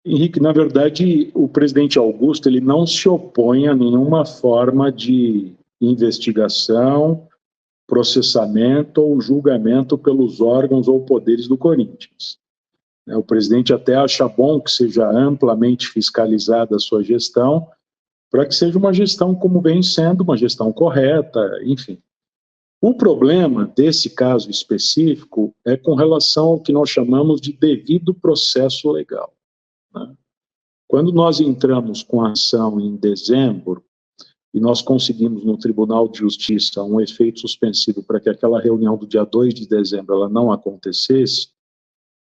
Henrique, na verdade, o presidente Augusto ele não se opõe a nenhuma forma de investigação, processamento ou julgamento pelos órgãos ou poderes do Corinthians. O presidente até acha bom que seja amplamente fiscalizada a sua gestão, para que seja uma gestão como vem sendo, uma gestão correta, enfim. O problema desse caso específico é com relação ao que nós chamamos de devido processo legal, né? Quando nós entramos com a ação em dezembro, e nós conseguimos no Tribunal de Justiça um efeito suspensivo para que aquela reunião do dia 2 de dezembro ela não acontecesse,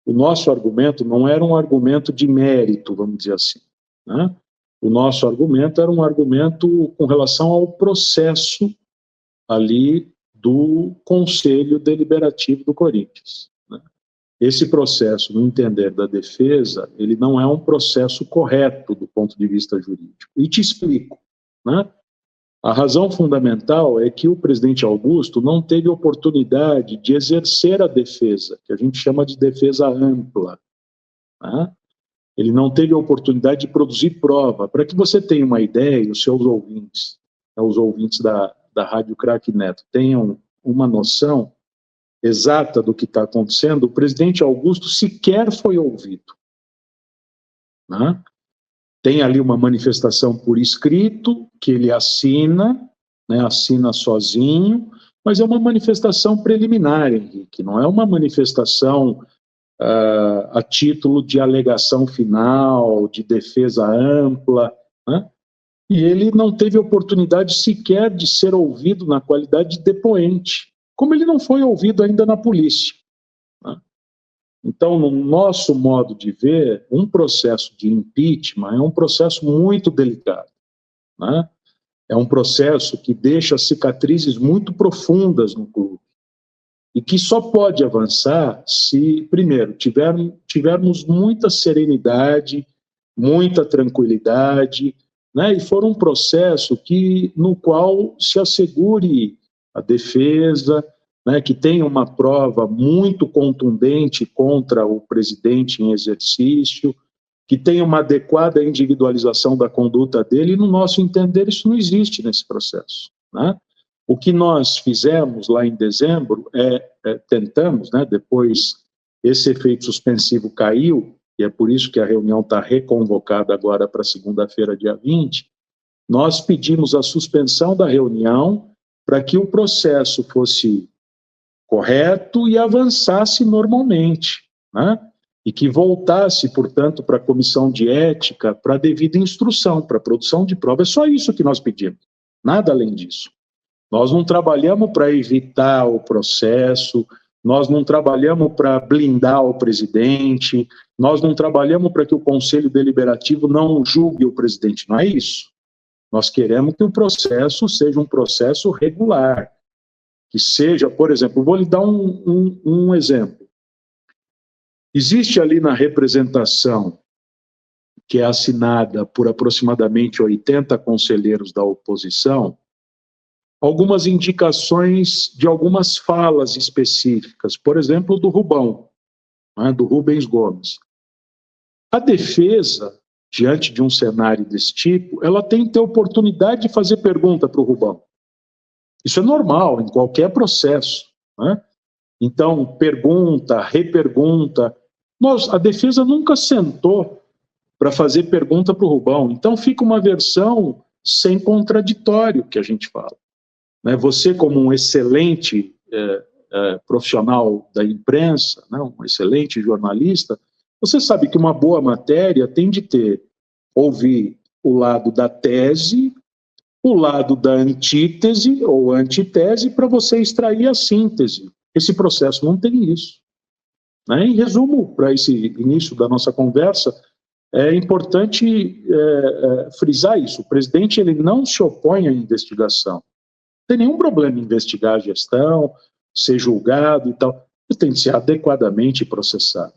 o nosso argumento não era um argumento de mérito, vamos dizer assim, né? O nosso argumento era um argumento com relação ao processo ali do Conselho Deliberativo do Corinthians, né? Esse processo, no entender da defesa, ele não é um processo correto do ponto de vista jurídico. E te explico, né? A razão fundamental é que o presidente Augusto não teve oportunidade de exercer a defesa, que a gente chama de defesa ampla, né? Ele não teve a oportunidade de produzir prova. Para que você tenha uma ideia, e os seus ouvintes, os ouvintes da Rádio Craque Neto, tenham uma noção exata do que está acontecendo, o presidente Augusto sequer foi ouvido, né? Tem ali uma manifestação por escrito, que ele assina, né, assina sozinho, mas é uma manifestação preliminar, Henrique, não é uma manifestação a título de alegação final, de defesa ampla, né? E ele não teve oportunidade sequer de ser ouvido na qualidade de depoente, como ele não foi ouvido ainda na polícia, né? Então, no nosso modo de ver, um processo de impeachment é um processo muito delicado, né? É um processo que deixa cicatrizes muito profundas no clube e que só pode avançar se, primeiro, tivermos muita serenidade, muita tranquilidade, né? E for um processo no qual se assegure a defesa, né, que tenha uma prova muito contundente contra o presidente em exercício, que tenha uma adequada individualização da conduta dele, e, no nosso entender, isso não existe nesse processo, né? O que nós fizemos lá em dezembro tentamos, né, depois esse efeito suspensivo caiu, e é por isso que a reunião está reconvocada agora para segunda-feira, dia 20, nós pedimos a suspensão da reunião para que o processo fosse correto e avançasse normalmente, né? E que voltasse, portanto, para a comissão de ética, para a devida instrução, para a produção de prova. É só isso que nós pedimos, nada além disso. Nós não trabalhamos para evitar o processo, nós não trabalhamos para blindar o presidente, nós não trabalhamos para que o Conselho Deliberativo não julgue o presidente, não é isso. Nós queremos que o processo seja um processo regular, que seja, por exemplo, vou lhe dar um exemplo. Existe ali na representação, que é assinada por aproximadamente 80 conselheiros da oposição, algumas indicações de algumas falas específicas, por exemplo, do Rubão, né, do Rubens Gomes. A defesa, diante de um cenário desse tipo, ela tem que ter oportunidade de fazer pergunta para o Rubão. Isso é normal em qualquer processo, né? Então, pergunta, repergunta. A defesa nunca sentou para fazer pergunta para o Rubão. Então, fica uma versão sem contraditório que a gente fala, né? Você, como um excelente profissional da imprensa, né, um excelente jornalista, você sabe que uma boa matéria tem de ouvir o lado da tese, o lado da antítese ou antitese, para você extrair a síntese. Esse processo não tem isso, né? Em resumo, para esse início da nossa conversa, é importante frisar isso. O presidente ele não se opõe à investigação. Não tem nenhum problema em investigar a gestão, ser julgado e tal. Ele tem que ser adequadamente processado.